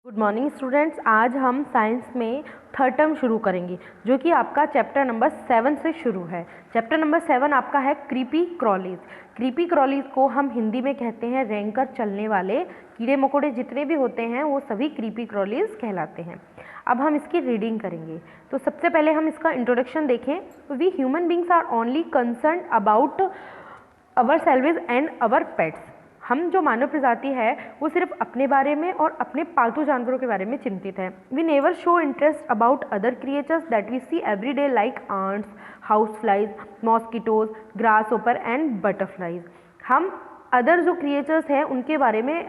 Good morning students. आज हम science में थर्ड टर्म शुरू करेंगे जो कि आपका चैप्टर नंबर 7 से शुरू है। चैप्टर नंबर 7 आपका है क्रीपी क्रॉलीज। क्रीपी क्रॉलीज को हम हिंदी में कहते हैं रेंग कर चलने वाले कीड़े मकोड़े। जितने भी होते हैं वो सभी क्रीपी क्रॉलीज कहलाते हैं। अब हम इसकी रीडिंग करेंगे। तो सबसे पहले हम इसका इंट्रोडक्शन देखें। We human beings are only concern about our selves and our pets. हम जो मानव प्रजाति है वो सिर्फ अपने बारे में और अपने पालतू जानवरों के बारे में चिंतित है। We never show interest about other creatures that we see every day like ants, house flies, mosquitoes, grasshopper and butterflies. हम अदर जो क्रिएचर्स हैं उनके बारे में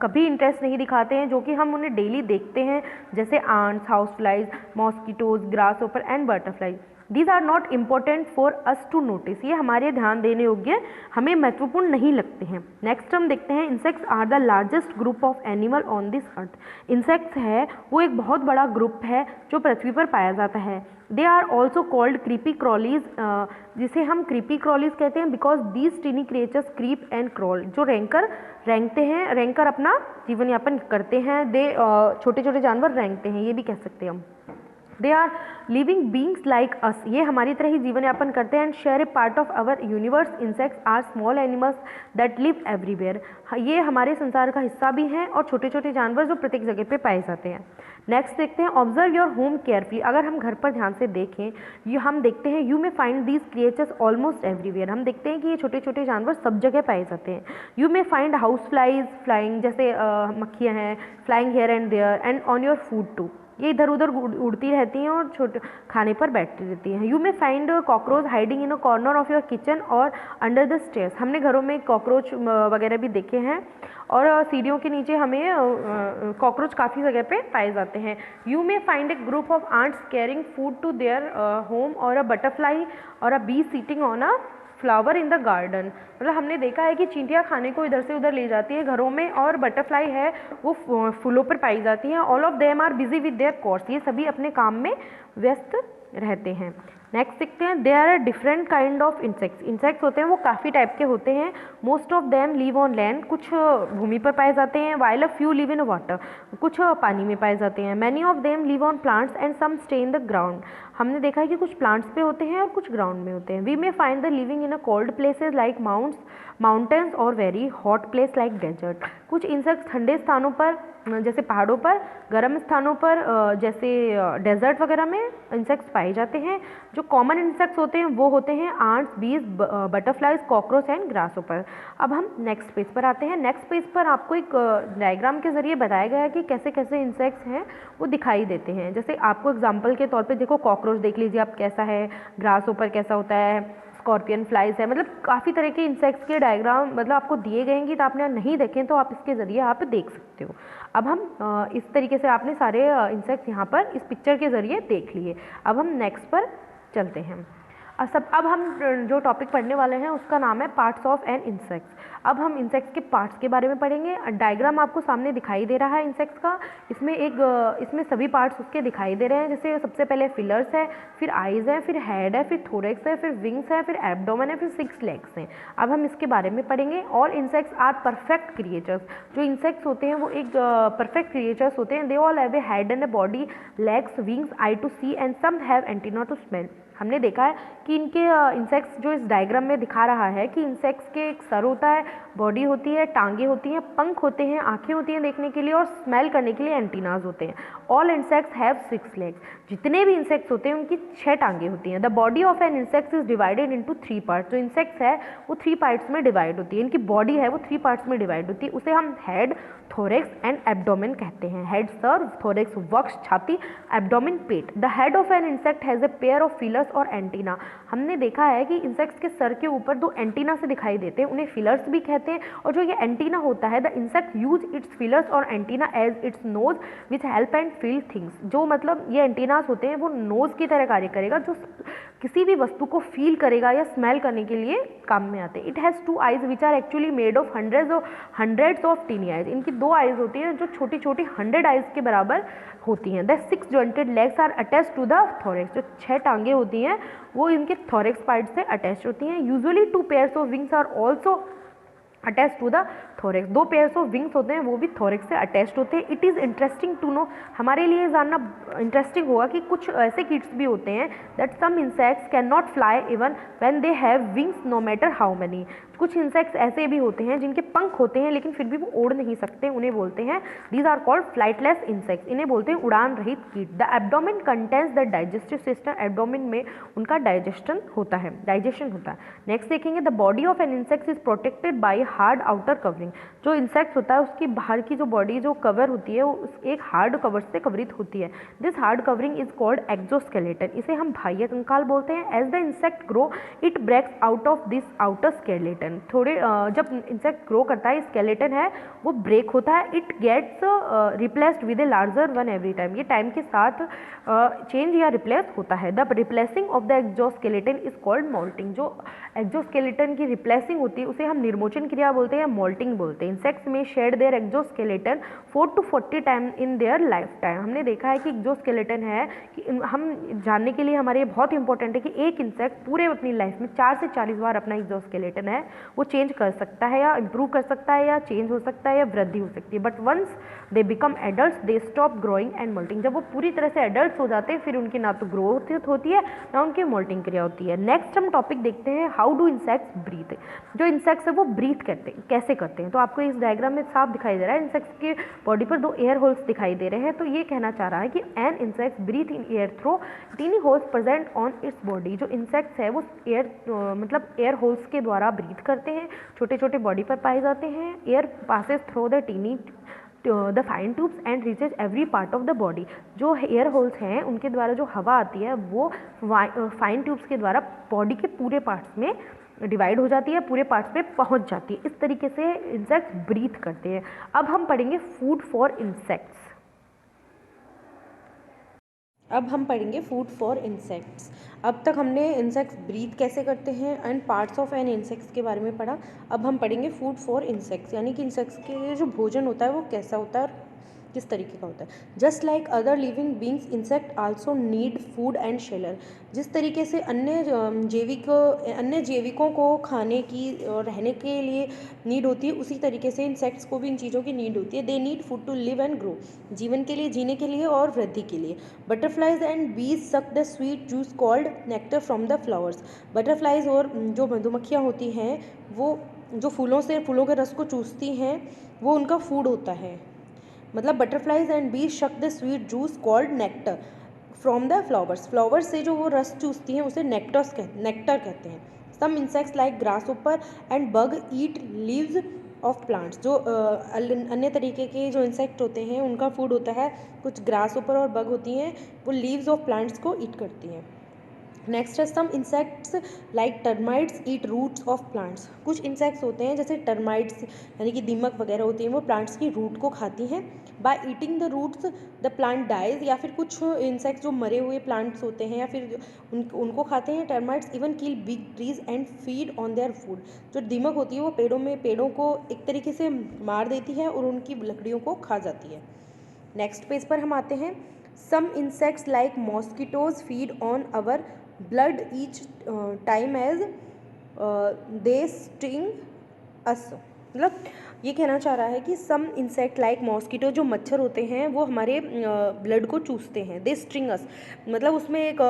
कभी इंटरेस्ट नहीं दिखाते हैं जो कि हम उन्हें डेली देखते हैं, जैसे ants, house flies, mosquitoes, grasshopper and butterflies. These are not important for us to notice। ये हमारे ध्यान देने योग्य, हमें महत्वपूर्ण नहीं लगते हैं। नेक्स्ट हम देखते हैं insects are the largest group of animal on this earth. Insects है वो एक बहुत बड़ा ग्रुप है जो पृथ्वी पर पाया जाता है। They are also called creepy crawlies, जिसे हम क्रीपी क्रॉलीज कहते हैं because these tiny creatures creep and crawl, जो रेंगते हैं, रेंगकर अपना जीवन यापन करते हैं। दे छोटे छोटे जानवर रेंगते हैं, ये भी कह सकते हैं हम। They are living beings like us, ये हमारी तरह ही जीवन यापन करते हैं। And share a part of our universe. Insects are small animals that live everywhere. ये हमारे संसार का हिस्सा भी हैं और छोटे छोटे जानवर जो प्रत्येक जगह पे पाए जाते हैं। नेक्स्ट देखते हैं ऑब्जर्व योर होम केयरफुली। अगर हम घर पर ध्यान से देखें, ये हम देखते हैं you may find these creatures almost everywhere. हम देखते हैं कि ये छोटे छोटे जानवर सब जगह पाए जाते हैं। You may find house flies flying, जैसे मक्खियाँ हैं, flying here and there and on your food too. ये इधर उधर उड़ती रहती हैं और छोटे खाने पर बैठती रहती हैं। You may find cockroach hiding in a corner of your kitchen और अंडर द स्टेयर्स। हमने घरों में कॉकरोच वगैरह भी देखे हैं और सीढ़ियों के नीचे हमें कॉकरोच काफ़ी जगह पे पाए जाते हैं। You may find a group of ants carrying food to their home और अ बटरफ्लाई और a bee sitting on a flower in the garden. मतलब हमने देखा है कि चींटियाँ खाने को इधर से उधर ले जाती है घरों में, और बटरफ्लाई है वो फूलों पर पाई जाती हैं। All of them are busy with their chores. ये सभी अपने काम में व्यस्त रहते हैं। नेक्स्ट देखते हैं there are different kind of insects. Insects होते हैं वो काफ़ी टाइप के होते हैं। Most of them live on land, कुछ भूमि पर पाए जाते हैं। While a few live in water, कुछ पानी में पाए जाते हैं। Many of them live on plants and some stay in the ground. हमने देखा है कि कुछ प्लांट्स पे होते हैं और कुछ ग्राउंड में होते हैं। We may find the living in a cold places like mountains और very hot place like desert. कुछ इंसेक्ट्स ठंडे स्थानों पर जैसे पहाड़ों पर, गर्म स्थानों पर जैसे डेजर्ट वगैरह में इंसेक्ट्स पाए जाते हैं। जो कॉमन इंसेक्ट्स होते हैं वो होते हैं आंट्स, बीज, बटरफ्लाइज, कॉकरोच एंड ग्रासहोपर। अब हम नेक्स्ट पेज पर आते हैं। नेक्स्ट पेज पर आपको एक डायग्राम के जरिए बताया गया है कि कैसे कैसे इंसेक्ट्स हैं वो दिखाई देते हैं। जैसे आपको एग्जाम्पल के तौर पर देखो, कॉकरोच देख लीजिए आप कैसा है, ग्रासहोपर कैसा होता है, स्कॉर्पियन फ्लाइज है। मतलब काफ़ी तरह के इंसेक्ट्स के डायग्राम मतलब आपको दिए गए हैं, तो आपने नहीं देखें तो आप इसके ज़रिए आप देख सकते हो। अब हम इस तरीके से आपने सारे इंसेक्ट्स यहाँ पर इस पिक्चर के ज़रिए देख लिए। अब हम नेक्स्ट पर चलते हैं। अब हम जो टॉपिक पढ़ने वाले हैं उसका नाम है पार्ट्स ऑफ एन इंसेक्ट्स। अब हम इंसेक्ट्स के पार्ट्स के बारे में पढ़ेंगे। डायग्राम आपको सामने दिखाई दे रहा है इंसेक्ट्स का। इसमें सभी पार्ट्स उसके दिखाई दे रहे हैं। जैसे सबसे पहले फिलर्स है, फिर आइज़ है, फिर हेड है, फिर थोरेक्स है, फिर विंग्स है, फिर एब्डोमेन है, फिर 6 लेग्स हैं। अब हम इसके बारे में पढ़ेंगे। All insects are perfect creatures. जो इंसेक्ट्स होते हैं वो एक परफेक्ट क्रिएचर्स होते हैं। They all have a head and a body, legs, wings, eye to see and some have antenna to smell. हमने देखा है कि इनके इंसेक्ट्स जो इस डायग्राम में दिखा रहा है कि इंसेक्ट्स के एक सर होता है, बॉडी होती है, टांगे होती हैं, पंख होते हैं, आंखें होती हैं देखने के लिए, और स्मेल करने के लिए एंटीनाज होते हैं। All insects have 6 legs. जितने भी इंसेक्ट्स होते हैं उनकी 6 टांगे होती हैं। The body of an insect is divided into 3 parts. जो इंसेक्ट्स है वो 3 पार्ट्स में डिवाइड होती है। इनकी बॉडी है वो 3 पार्ट्स में डिवाइड होती है। उसे हम हेड, थोरेक्स एंड एब्डोमेन कहते हैं। हेड सर, थोरेक्स वक्ष छाती, abdomen pet. The head of an insect has a pair of fillers और एंटीना। हमने देखा है कि इंसेक्ट्स के सर के ऊपर 2 एंटीना से दिखाई देते हैं, उन्हें फिलर्स भी कहते हैं। और जो ये एंटीना होता है, the insect use its feelers और antenna as its nose which help and feel things. जो मतलब ये एंटीनास होते हैं वो नोज की तरह कार्य करेगा, जो किसी भी वस्तु को फील करेगा या स्मेल करने के लिए काम में आते हैं। It has 2 eyes which are actually made of hundreds of tiny eyes. इनकी 2 आइज होती हैं जो छोटी छोटी 100 आइज के बराबर होती हैं। The 6 jointed legs are attach to the thorax. जो 6 टांगे होती हैं वो इनके थोरेक्स पार्ट से अटैच होती हैं। Usually 2 pairs of wings are also attach to the thorax. 2 pairs of wings होते हैं, वो भी थोरेक्स से अटैच्ड होते हैं। It is interesting to know, हमारे लिए जानना इंटरेस्टिंग होगा कि कुछ ऐसे कीट्स भी होते हैं that some insects can not fly even when they have wings no matter how many. कुछ इंसेक्ट्स ऐसे भी होते हैं जिनके पंख होते हैं लेकिन फिर भी वो उड़ नहीं सकते, उन्हें बोलते हैं these are called flightless insects, इन्हें बोलते हैं उड़ान रहित कीट। The abdomen contains the digestive system, abdomen में उनका डाइजेशन होता है। नेक्स्ट देखेंगे, the body of an insect is protected by hard outer covering. जो इंसेक्ट होता है उसकी बाहर की जो बॉडी जो कवर होती है वो एक हार्ड कवर से कवरित होती है। This hard covering is called exoskeleton, इसे हम बाह्य कंकाल बोलते हैं। As the insect grow it breaks out of this outer skeleton, थोड़े जब इंसेक्ट ग्रो करता है स्केलेटन है वो ब्रेक होता है। It gets replaced with a larger one every time, ये टाइम के साथ चेंज या रिप्लेस होता है। The replacing of the exoskeleton is called molting, जो एक्सोस्केलेटन की रिप्लेसिंग होती है उसे हम निर्मोचन क्रिया बोलते हैं, मोल्टिंग बोलते हैं। इंसेक्ट्स में shade there exoskeleton 4 to 40 time in their life time. हमने देखा है कि एक्सोस्केलेटन है कि हम जानने के लिए हमारे बहुत इंपॉर्टेंट है कि एक इंसेक्ट पूरे अपनी लाइफ में 4 से 40 बार अपना एक्सोस्केलेटन है वो चेंज कर सकता है या इंप्रूव कर सकता है या चेंज हो सकता है या वृद्धि हो सकती है। But once they become adult they stop growing and molting, जब वो पूरी तरह से एडल्ट हो जाते हैं फिर उनकी ना तो ग्रोथ होती है ना उनकी मोल्टिंग क्रिया होती है। नेक्स्ट हम टॉपिक देखते हैं, हाउ डू इंसेक्ट्स ब्रीथ। जो इंसेक्ट्स है वो ब्रीथ करते हैं, कैसे करते हैं, तो आपको इस डायग्राम में साफ दिखाई दे रहा है। इंसेक्ट्स के बॉडी पर 2 एयर होल्स दिखाई दे रहे हैं, तो ये कहना चाह रहा है कि an insect breathe in air through tiny holes present on its body. जो इंसेक्ट्स है वो एयर मतलब एयर होल्स के द्वारा ब्रीथ करते हैं, छोटे छोटे बॉडी पर पाए जाते हैं। Air passes through the tiny the fine tubes and reaches every part of the body. जो एयर होल्स हैं उनके द्वारा जो हवा आती है वो फाइन ट्यूब्स के द्वारा बॉडी के पूरे पार्ट्स में डिवाइड हो जाती है, पूरे पार्ट्स में पहुंच जाती है। इस तरीके से इंसेक्ट्स ब्रीथ करते हैं। अब हम पढ़ेंगे फूड फॉर इंसेक्ट्स। अब हम पढ़ेंगे फूड फॉर इंसेक्ट्स। अब तक हमने इंसेक्ट्स ब्रीथ कैसे करते हैं and parts of an insects के बारे में पढ़ा। अब हम पढ़ेंगे फूड फॉर इंसेक्ट्स, यानी कि इंसेक्ट्स के लिए जो भोजन होता है वो कैसा होता है और किस तरीके का होता है। Just like other living beings insect also need food and Shelar. जिस तरीके से अन्य जैविकों को खाने की और रहने के लिए नीड होती है, उसी तरीके से इंसेक्ट्स को भी इन चीज़ों की नीड होती है। They need food to live and grow, जीवन के लिए, जीने के लिए और वृद्धि के लिए। बटरफ्लाइज एंड बीज suck the sweet juice called nectar from the flowers. Butterflies और जो मधुमक्खियाँ होती हैं वो जो फूलों के रस को चूसती हैं वो उनका फूड होता है। मतलब बटरफ्लाइज एंड बीज शक the sweet juice called nectar from the flowers. Flowers से जो वो रस चूसती हैं उसे नेक्टर कहते हैं। Some insects like grasshopper and bug eat leaves of plants. जो अन्य तरीके के जो इंसेक्ट होते हैं उनका फूड होता है, कुछ ग्रासहोपर और बग होती हैं वो लीव्स ऑफ प्लांट्स को ईट करती हैं। नेक्स्ट है some insects like termites eat roots of plants. कुछ इंसेक्ट्स होते हैं जैसे टर्माइट्स यानी कि दीमक वगैरह होती हैं वो प्लांट्स की रूट को खाती हैं। By eating the roots the plant dies, या फिर कुछ इंसेक्ट्स जो मरे हुए प्लांट्स होते हैं या फिर उनको खाते हैं। Termites even kill big trees and feed on their food. जो दीमक होती है वो पेड़ों को एक तरीके से मार देती है और उनकी लकड़ियों को खा जाती है। नेक्स्ट पेज पर हम आते हैं। Some insects like mosquitoes feed on our blood each time as they sting us। मतलब ये कहना चाह रहा है कि सम इंसेक्ट लाइक मॉस्किटो, जो मच्छर होते हैं वो हमारे ब्लड को चूसते हैं। दे स्टिंग अस, मतलब उसमें एक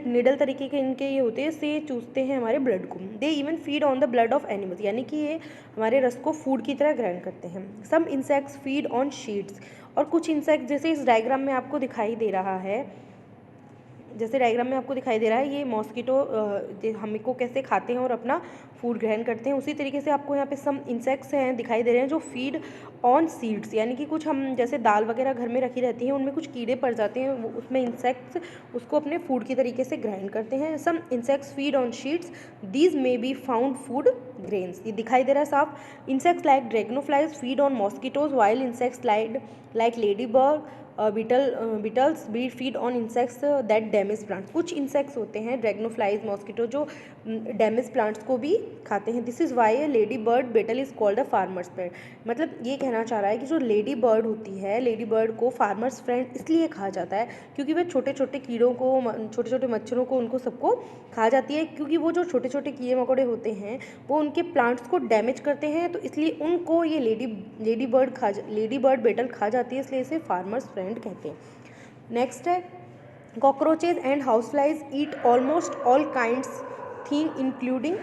निडल तरीके के इनके ये होते हैं, से चूसते हैं हमारे ब्लड को। They even feed on the blood of animals, यानी कि ये हमारे रस को फूड की तरह ग्रहण करते हैं। Some insects feed on sheets, और कुछ इंसेक्ट जैसे इस डायग्राम में आपको दिखाई दे रहा है, ये मॉस्किटो हमको कैसे खाते हैं और अपना फूड ग्रहण करते हैं। उसी तरीके से आपको यहाँ पे सम इंसेक्ट्स हैं दिखाई दे रहे हैं जो फीड ऑन सीड्स, यानी कि कुछ हम जैसे दाल वगैरह घर में रखी रहती हैं उनमें कुछ कीड़े पड़ जाते हैं, वो उसमें इंसेक्ट्स उसको अपने फूड की तरीके से ग्रहण करते हैं। Some insects feed on seeds, these may be found food grains. ये दिखाई दे रहा है साफ। Insects like dragonflies feed on mosquitoes while insects like ladybird beetles be feed on insects that damage plants. कुछ इंसेक्ट्स होते हैं dragonflies, mosquito, जो डैमेज प्लांट्स को भी खाते हैं। This is why ladybird beetle is called a farmer's friend. मतलब ये कहना चाह रहा है कि जो लेडी बर्ड होती है, लेडी बर्ड को फार्मर्स फ्रेंड इसलिए कहा जाता है क्योंकि वह छोटे छोटे कीड़ों को, छोटे छोटे मच्छरों को, उनको सबको खा जाती है। क्योंकि वो जो छोटे छोटे कीड़े मकोड़े होते हैं वो उनके प्लांट्स को डैमेज करते हैं, तो इसलिए उनको ये लेडी बर्ड बेटल खा जाती है, इसलिए इसे फार्मर्स फ्रेंड कहते हैं। नेक्स्ट है cockroaches and house flies eat almost all kinds thing including.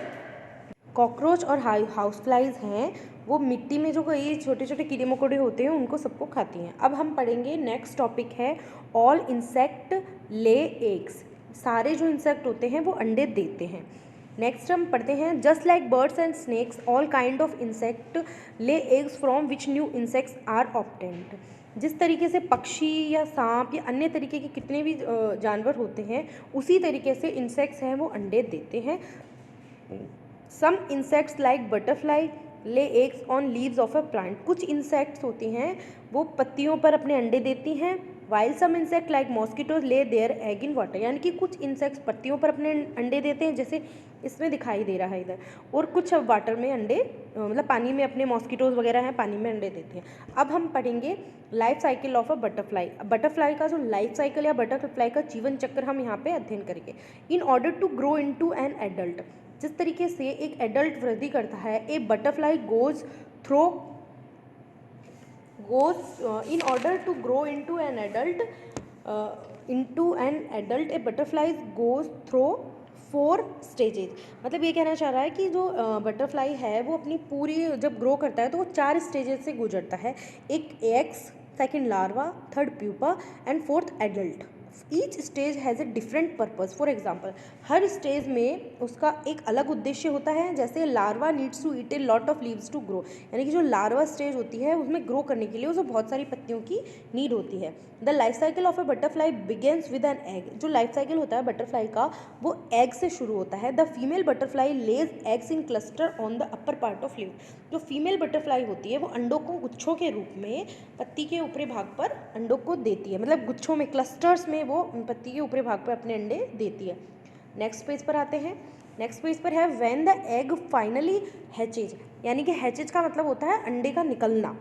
Cockroach और हाउस फ्लाइज हैं वो मिट्टी में जो ये छोटे छोटे कीड़े मकोड़े होते हैं उनको सबको खाती हैं। अब हम पढ़ेंगे नेक्स्ट टॉपिक है ऑल इंसेक्ट ले एग्स। सारे जो इंसेक्ट होते हैं वो अंडे देते हैं। नेक्स्ट हम पढ़ते हैं just like birds and snakes all kind of insect lay eggs from which new insects are obtained. जिस तरीके से पक्षी या सांप या अन्य तरीके के कितने भी जानवर होते हैं उसी तरीके से इंसेक्ट्स हैं वो अंडे देते हैं। Some insects like butterfly lay eggs on leaves of a plant. कुछ इंसेक्ट्स होती हैं वो पत्तियों पर अपने अंडे देती हैं। While some insect like mosquitoes lay their egg in water. यानी कि कुछ इंसेक्ट्स पत्तियों पर अपने अंडे देते हैं, जैसे इसमें दिखाई दे रहा है इधर, और कुछ वाटर में अंडे, मतलब पानी में अपने मॉस्किटोज वगैरह हैं पानी में अंडे देते हैं। अब हम पढ़ेंगे life cycle of a butterfly. Butterfly का जो लाइफ साइकिल या बटरफ्लाई का जीवन चक्र हम यहाँ पे अध्ययन करेंगे। In order to grow into an adult, जिस तरीके से एक एडल्ट वृद्धि करता है, a butterfly goes in order to grow into an adult, a butterfly goes through 4 stages। मतलब ये कहना चाह रहा है कि जो बटरफ्लाई है वो अपनी पूरी जब ग्रो करता है तो वो 4 स्टेजेस से गुजरता है। एक eggs, second larva, third pupa and fourth adult. Each stage has a different purpose. For example, हर स्टेज में उसका एक अलग उद्देश्य होता है। जैसे larva needs to eat a lot of leaves to grow, यानी कि जो लार्वा स्टेज होती है उसमें ग्रो करने के लिए उसे बहुत सारी पत्तियों की नीड होती है। The life cycle of a butterfly begins with an egg. जो लाइफ साइकिल होता है बटरफ्लाई का वो एग से शुरू होता है। The female butterfly Lay's eggs in cluster on the upper part of leave. जो फीमेल बटरफ्लाई होती है वो अंडों को गुच्छों के रूप में पत्ती के ऊपरी भाग पर अंडों को देती है, मतलब गुच्छों में, क्लस्टर्स में वो पत्ती के ऊपरी भाग पर अपने अंडे देती है। नेक्स्ट पेज पर आते हैं। नेक्स्ट पेज पर है व्हेन द एग फाइनली हैचेज। यानी कि हैचेज का मतलब होता है अंडे का निकलना।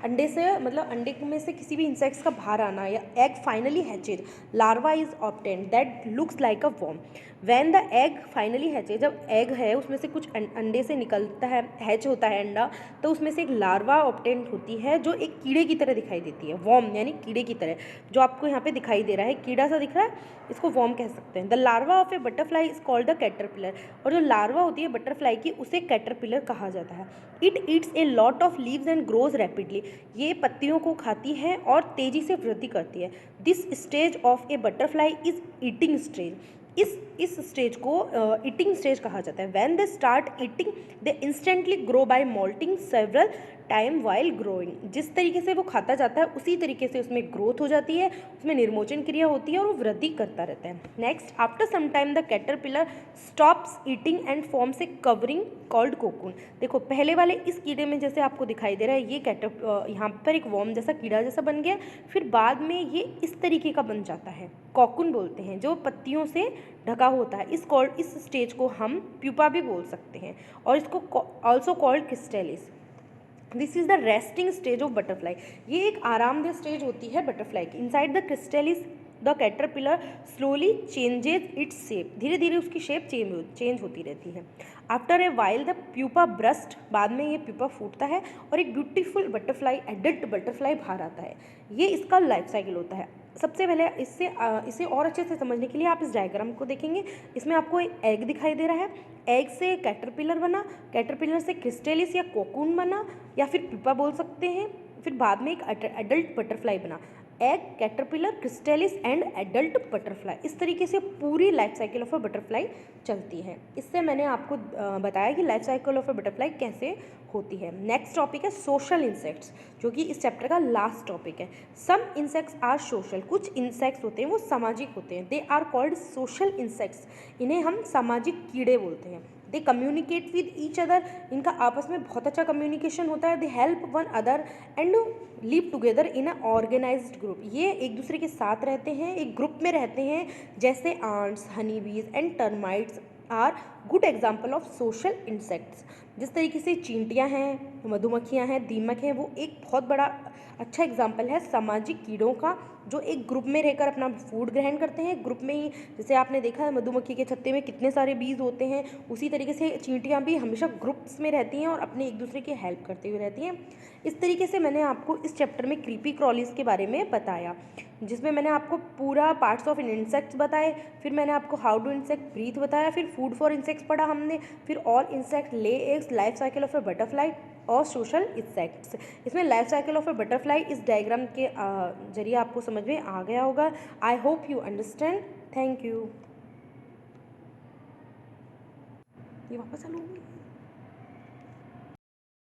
अंडे से मतलब अंडे में से किसी भी इंसेक्ट्स का बाहर आना, या egg finally hatches. Larva is obtained that looks like a worm. When the egg finally hatches, जब एग है उसमें से कुछ अंडे से निकलता है, हैच होता है अंडा, तो उसमें से एक लार्वा ऑब्टेन्ड होती है जो एक कीड़े की तरह दिखाई देती है। वॉर्म यानी कीड़े की तरह, जो आपको यहाँ पे दिखाई दे रहा है, कीड़ा सा दिख रहा है, इसको वॉर्म कह सकते हैं। The larva of a butterfly is called the caterpillar. और जो लार्वा होती है बटरफ्लाई की उसे कैटरपिलर कहा जाता है। It eats a lot of leaves and grows rapidly. ये पत्तियों को खाती है और तेजी से वृद्धि करती है। This stage of a butterfly is eating stage. इस स्टेज को ईटिंग स्टेज कहा जाता है। When they start eating they instantly grow by moulting several time while growing. जिस तरीके से वो खाता जाता है उसी तरीके से उसमें ग्रोथ हो जाती है, उसमें निर्मोचन क्रिया होती है और वो वृद्धि करता रहता है। Next, after some time the caterpillar stops eating and forms a covering called cocoon. देखो पहले वाले इस कीड़े में जैसे आपको दिखाई दे रहा है, ये यहाँ पर एक वॉर्म जैसा कीड़ा जैसा बन गया, फिर बाद में ये इस तरीके का बन जाता है, कोकून बोलते हैं, जो पत्तियों से ढका होता है। इस स्टेज को हम प्यूपा भी बोल सकते हैं, और इसको also called chrysalis. This is the resting stage of butterfly. ये एक आरामदेह स्टेज होती है बटरफ्लाई की। Inside the chrysalis the caterpillar slowly changes its shape. धीरे धीरे उसकी शेप चेंज होती रहती है। After a while the pupa burst, बाद में ये प्यूपा फूटता है और एक ब्यूटीफुल बटरफ्लाई, एडल्ट बटरफ्लाई बाहर आता है। ये इसका लाइफ साइकिल होता है। सबसे पहले इसे और अच्छे से समझने के लिए आप इस डायग्राम को देखेंगे। इसमें आपको एक एग दिखाई दे रहा है, एग से कैटरपिलर बना, कैटरपिलर से क्रिस्टैलिस या कोकून बना, या फिर प्यूपा बोल सकते हैं, फिर बाद में एक एडल्ट बटरफ्लाई बना। Egg, caterpillar, chrysalis and adult butterfly. इस तरीके से पूरी life cycle of a butterfly चलती है। इससे मैंने आपको बताया कि life cycle of a butterfly कैसे होती है। नेक्स्ट टॉपिक है सोशल इंसेक्ट्स, जो कि इस चैप्टर का लास्ट टॉपिक है। Some insects are social. कुछ इंसेक्ट्स होते हैं वो सामाजिक होते हैं। They are called social insects. इन्हें हम सामाजिक कीड़े बोलते हैं। They communicate with each other, इनका आपस में बहुत अच्छा कम्युनिकेशन होता है। They help one other and live together in a organised group, ये एक दूसरे के साथ रहते हैं, एक ग्रुप में रहते हैं। जैसे ants, honey bees and termites are good example of social insects. जिस तरीके से चींटियाँ हैं, मधुमक्खियाँ हैं, दीमक हैं, वो एक बहुत बड़ा अच्छा एग्जाम्पल है सामाजिक कीड़ों का, जो एक ग्रुप में रहकर अपना फूड ग्रहण करते हैं ग्रुप में ही। जैसे आपने देखा है मधुमक्खी के छत्ते में कितने सारे बीज होते हैं, उसी तरीके से चींटियाँ भी हमेशा ग्रुप्स में रहती हैं और अपने एक दूसरे की हेल्प करते हुए रहती हैं। इस तरीके से मैंने आपको इस चैप्टर में क्रीपी क्रॉलीज के बारे में बताया, जिसमें मैंने आपको पूरा पार्ट्स ऑफ इंसेक्ट्स बताए, फिर मैंने आपको हाउ डू इंसेक्ट ब्रीथ बताया, फिर फूड फॉर इंसेक्ट्स पढ़ा हमने, फिर all insect lay eggs, life cycle of a butterfly और सोशल इंसेक्ट्स। इसमें life cycle of a butterfly इस डायग्राम के जरिए आपको समझ में आ गया होगा। I hope you understand. Thank you. ये वापस चालू हो गई।